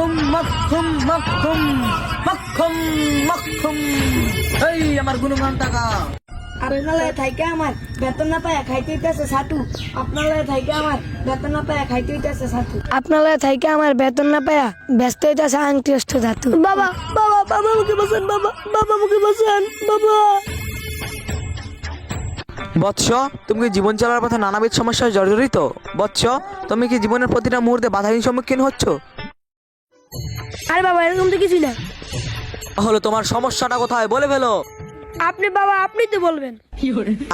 মক্ষম মক্ষম মক্ষম মক্ষম মক্ষম। এই আমার গুণগান টাকা। আরে নালে থাইকে আমার বেতন না পায় খাইতে হইতেছে সাটু। আপনার থাইকে আমার বেতন না পায় খাইতে হইতেছে সাটু। আপনার থাইকে আমার বেতন না পায় ব্যস্ত হইতেছে আংটি অষ্ট ধাতু। বাবা বাবা বাবা মুখে বসেন, বাবা বাবা মুখে বসেন, বাবা। বৎস, তুমি কি জীবন চলার পথে নানাবিধ সমস্যায় জর্জরিত? বৎস, তুমি কি জীবনের প্রতিটা মুহূর্তে বাধাহীন সম্মুখীন হচ্ছ? আরে বাবা এরকম তো কিছুই না। হলো তোমার সমস্যাটা কোথায় বলে ফেলো। আপনি বাবা আপনি তো বলবেন।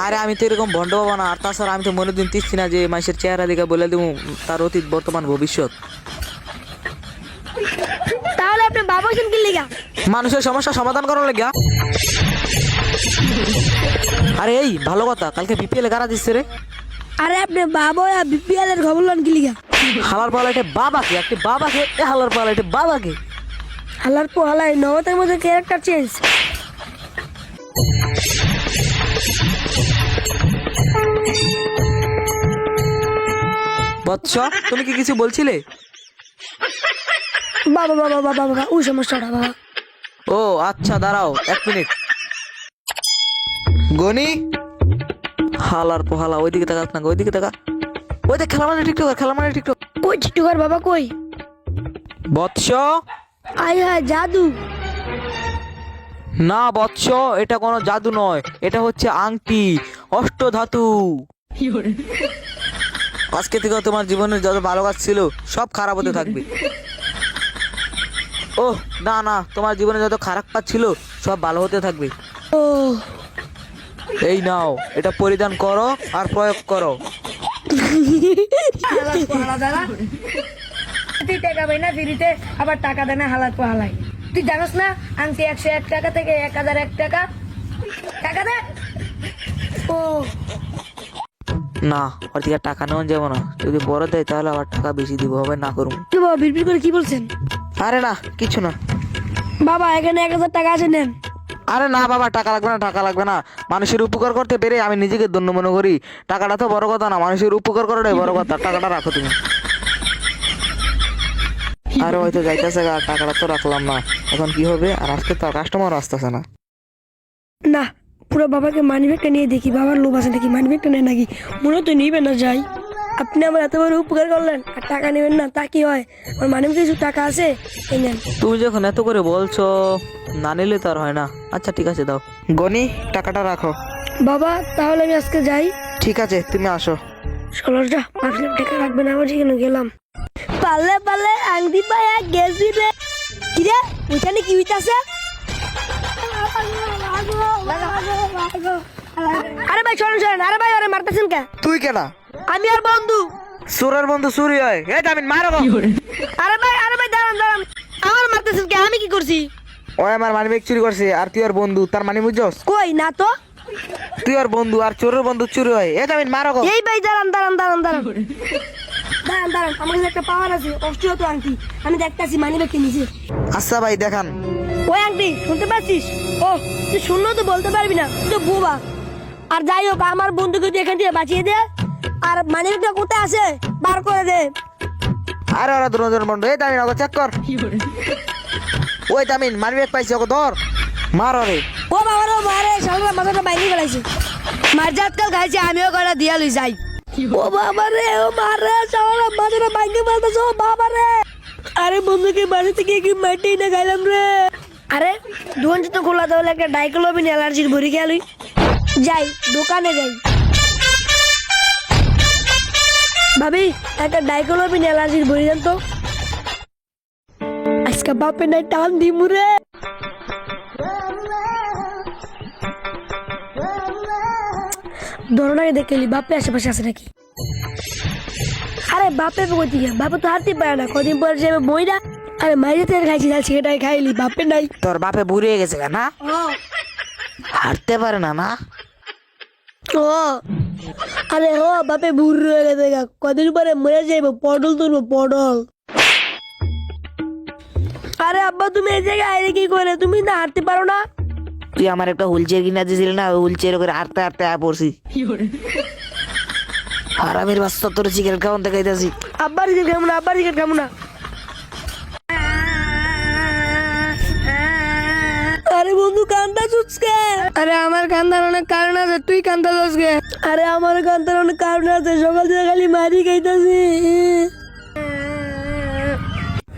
আরে আমি তো এরকম ভণ্ড বাবা না, আর তাছাড়া আমি তো মনে দিন তিচ্ছি না যে মানুষের চেহারা দেখে বলে দেবো তার অতীত বর্তমান ভবিষ্যৎ। তাহলে আপনি বাবা হইছেন কি লিগা? মানুষের সমস্যা সমাধান করার লেগা। আরে এই ভালো কথা, কালকে বিপিএল এ কারা দিচ্ছে রে? আরে আপনি বাবা বিপিএল এর খবর লন কি লিগা? হালার পালাইটে বাবাকে, একটি বাবাকে এ হালার পালাইটে বাবাকে। হালার পোহালাই নবতের মধ্যে ক্যারেক্টার চেঞ্জ। বৎস, তুমি কি কিছু বলছিলে? বাবা বাবা বাবা বাবা ওই সমস্যাটা বাবা। ও আচ্ছা, দাঁড়াও 1 মিনিট। গনি, হালার পোহালা ওইদিকে তাকাস না, ওইদিকে তাকা। ওই দেখ খেলা মানে টিকটক, খেলা মানে টিকটক। কই টিকটকার বাবা কই? বৎস, আয় হায় জাদু। না বৎস, এটা কোনো জাদু নয়, এটা হচ্ছে আংটি, অষ্টধাতু। আজকে থেকে তোমার জীবনের যত ভালো কাজ ছিল সব খারাপ হতে থাকবে। ওহ না না, তোমার জীবনে যত খারাপ কাজ ছিল সব ভালো হতে থাকবে। ও এই নাও, এটা পরিধান করো আর প্রয়োগ করো। তুই টাকা পাই না ফ্রিতে, আবার টাকা দেয় না হালার পোহালাই। তুই জানোস না আংটি 101 টাকা থেকে 1001 টাকা। টাকা দে। ও না, ওর থেকে টাকা নেওয়া যাবো না, যদি বড় দেয় তাহলে আবার টাকা বেশি দিব, হবে না করুন। তুই বাবা বিড়বিড় করে কি বলছেন? আরে না, কিছু না। বাবা এখানে 1000 টাকা আছে নেন। আরে না বাবা, টাকা লাগবে না, টাকা লাগবে না। মানুষের উপকার করতে পেরে আমি নিজেকে ধন্য মনে করি। টাকাটা তো বড় কথা না, মানুষের উপকার করাটাই বড় কথা। টাকাটা রাখো তুমি। আরে হয়তো যাইতেছে গা, টাকাটা তো রাখলাম না, এখন কি হবে? আর আজকে তো কাস্টমার আসতেছে না। না পুরো বাবাকে মানিব্যাগটা নিয়ে দেখি, বাবার লোভ আছে নাকি, মানিব্যাগটা নেয় নাকি। মনে তো নিবেন না যাই। আপনি আমার এত বড় উপকার করলেন আর টাকা নেবেন না, তা কি হয়? আমার মানিব্যাগে কিছু টাকা আছে, এই নেন। তুমি যখন এত করে বলছো, না নিলে তো আর হয় না। আচ্ছা ঠিক আছে, দাও। গনি, টাকাটা রাখো। বাবা তাহলে আমি আজকে যাই। ঠিক আছে, তুমি আসো। ষোলোটা ভাবছিলাম টাকা রাখবে না, আমার যেখানে গেলাম। পারলে পারলে আংটি পায়া গেছি রে। কিরে ওইখানে কি হইতাছে? আরে ভাই শোনেন শোনেন, আরে ভাই আরে মারতেছেন কে? তুই কেনা? আমি আর বন্ধু। সুরের বন্ধু চুরি হয়? এই জামিন মারো গো। আরে ভাই দাঁড়ান দাঁড়ান, আমার মারতেছেন কে? আমি কি করছি? ওই আমার মানিব্যাগ চুরি করছে, আর তুই আর বন্ধু, তার মানে বুঝছস? কই না তো। তুই আর বন্ধু, আর চোরের বন্ধু চুরি হয়। এই জামিন মারো গো। এই ভাই দাঁড়ান দাঁড়ান দাঁড়ান দাঁড়ান দাঁড়ান দাঁড়ান, আমার কাছে একটা পাওয়ার আছে, অষ্টীয়ত আংটি। আমি দেখতেছি মানিব্যাগকে নিচে। আচ্ছা ভাই, দেখান। ওই আংটি শুনতে পাচ্ছিস? ও তুই শুনলেও তো বলতে পারবি না, তুই তো বোবা। আর যাই হোক আমার বন্ধুকে তুই এখান থেকে বাঁচিয়ে দে, আর মানিব্যাগটা কোথায় আছে বার করে দে। আরে ওরা দুজন বন্ধু। এই জামিন ওকে চেক কর। ওই জামিন মানিব্যাগ পাইছি, ওকে ধর, মারো রে। ও বাবা রে মারে, শালা মাথাটা বাইরে ফেলাইছে। মার জাতকাল খাইছে, আমিও কটা দিয়া লই যাই। ও বাবা রে, ও মারে শালা মাথাটা বাইরে ফেলতেছে। ও বাবা রে, আরে বন্ধুকে বাড়ি থেকে কি মাটি না খাইলাম রে। আরে দোকান তো খোলা, তাহলে একটা ডাইক্লোবিন অ্যালার্জির ভরি খেয়ালই। যাই দোকানে যাই। ভাবি একটা ডাইক্লোবিন অ্যালার্জির ভরি দেন তো। আজকে বাপে নাই টান দিমু রে। ধরনাকে দেখলি বাপে আশেপাশে আছে নাকি। আরে বাপে কই দিকে, বাপে তো হাঁটতে পারে না, কদিন পর যাবে বইরা। আরে মাইরে তেল খাইছি, সেটাই খাইলি, বাপে নাই। তোর বাপে বুড়িয়ে গেছে না, হাঁটতে পারে না না। ও আরে ও বাপে বুড় হয়ে গেছে গা, কদিন পরে মরে যাইবো, পটল তুলবো পটল। আরে আব্বা তুমি এই জায়গায় আইলে কি করে? তুমি না হাঁটতে পারো না? তুই আমার একটা হুইল চেয়ার কিনা দিয়েছিলি না, হুইল চেয়ার করে হাঁটতে হাঁটতে পড়ছি। হারামের বাচ্চা, তোর সিগারেট খাওয়ান দেখাইতেছি। আব্বার রিজেক্ট খাবো না, আব্বার রিজেক্ট খাবো না। কে? আরে আমার কান্দার অনেক কারণ আছে, তুই কান্দা দোস কে? আরে আমার কান্দার অনেক কারণ আছে, সকাল থেকে খালি মারি খাইতাছি।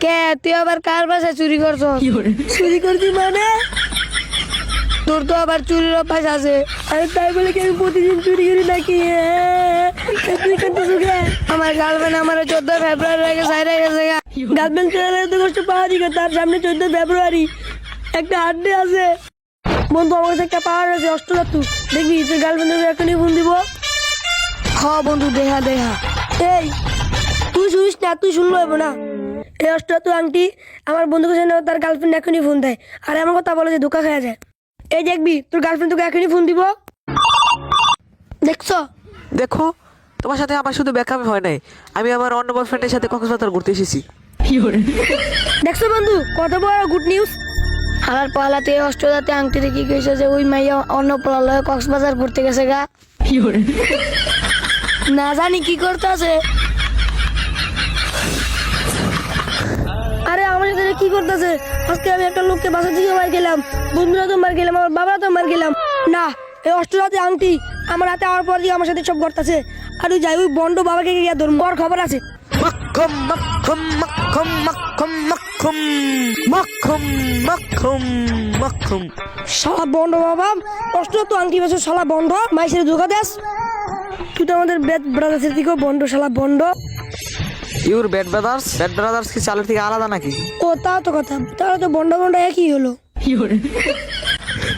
কে তুই আবার কার বাসায় চুরি করছ? চুরি করছি মানে? তোর তো আবার চুরির অভ্যাস আছে। আরে তাই বলে কি আমি প্রতিদিন চুরি করি নাকি? তুই কান্দছিস কে? আমার গার্লফ্রেন্ড আমার 14 ফেব্রুয়ারি আগে সাইরা গেছে। গার্লফ্রেন্ড চলে এত কষ্ট পাওয়া দিকে, তার সামনে 14 ফেব্রুয়ারি একটা হাড্ডে আছে। বন্ধু আমার কাছে একটা পাওয়ার আছে, অষ্টধাতু। দেখবি তোর গার্লফ্রেন্ডের এখনই ফোন দিব। হ বন্ধু, দেখা দেখা। এই তুই শুনিস না, তুই শুনলো হবো না। এই অষ্টধাতু আংটি আমার বন্ধুকে জানে, তার গার্লফ্রেন্ড এখনই ফোন দেয় আর এমন কথা বলে যে ধোকা খাওয়া যায়। এই দেখবি তোর গার্লফ্রেন্ড তোকে এখনই ফোন দিব। দেখছো? দেখো, তোমার সাথে আমার শুধু ব্যাকআপ হয় নাই, আমি আমার অন্য বয়ফ্রেন্ডের সাথে কক্সবাজার ঘুরতে এসেছি। দেখছো বন্ধু, কত বড় গুড নিউজ। আর পালাতে অষ্টদাতে আংটি রেখে গেছে যে ওই মাইয়া অন্য পলালয়ে কক্সবাজার ঘুরতে গেছে গা। না জানি কি করতেছে। আরে আমার সাথে কি করতেছে? আজকে আমি একটা লোককে বাসা থেকে মার গেলাম, বন্ধুরা তো মার গেলাম, আমার বাবা তো মার গেলাম। না, এই অষ্টদাতে আংটি আমার হাতে আওয়ার পর দিয়ে আমার সাথে সব করতেছে। আর ওই যাই ওই বন্ড বাবাকে গিয়ে ধরবো, ওর খবর আছে। মাখুম মাখুম মাখুম মাখুম মাখুম মাখুম মাখুম মাখুম। শালা বন্ড বাবা, কষ্ট তো আংটি বেছো, শালা বন্ড মাইসের ধোকা দেস। তুই তো আমাদের বেদ ব্রাদার্সের থেকেও বন্ড, শালা বন্ড। ইউর ব্যাড ব্রাদার্স কি চালের থেকে আলাদা নাকি? ও তাও তো কথা, তাহলে তো বন্ড বন্ড একই হলো।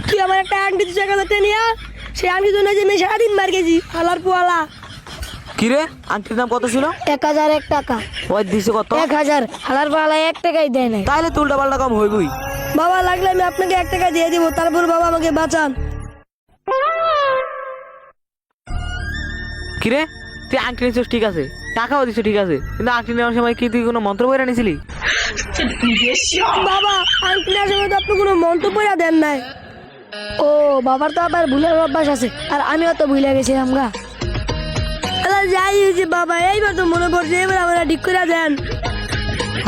তুই আমার একটা আংটি তুই 1000 টাকা নিয়ে, সেই আংটি তো না যে আমি সারাদিন মার গেছি। আলার পোয়ালা কি রে, আংটির দাম কত ছিল? 1001 টাকা। ওই দিছে কত? 1000। আলার পোয়ালা 1 টাকাই দেয় নাই। তাহলে তো উল্টা পাল্টা কম হইবই। বাবা লাগলে আমি আপনাকে 1 টাকা দিয়ে দিব, তারপর বাবা আমাকে বাঁচান। কি রে, তুই আংটি নিছিস ঠিক আছে, টাকাও দিছিস ঠিক আছে, কিন্তু আংটি নেওয়ার সময় কি তুই কোনো মন্ত্র বইরা নিছিলি? বাবা আংটি নেওয়ার সময় তো আপনি কোনো মন্তব্য দেন নাই। ও বাবার তো আবার ভুলের অভ্যাস আছে, আর আমিও তো ভুলে গেছিলাম গা। যাই হয়েছে বাবা, এইবার তো মনে পড়ছে, এবার আমরা ঠিক করে দেন।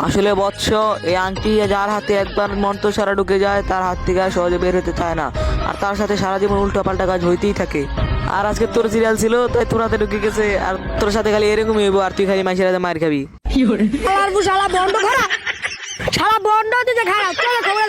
আসলে বৎস, এই আংটি যার হাতে একবার মন্ত্র সারা ঢুকে যায় তার হাত থেকে আর সহজে বের হতে চায় না, আর তার সাথে সারা জীবন উল্টো পাল্টা কাজ হইতেই থাকে। আর আজকে তোর সিরিয়াল ছিল তাই তোর হাতে ঢুকে গেছে, আর তোর সাথে খালি এরকমই হইব, আর তুই খালি মাইসের হাতে মার খাবি। শালা বন্ধ খারাপ, শালা বন্ধ দিতে খারাপ। চলো খবর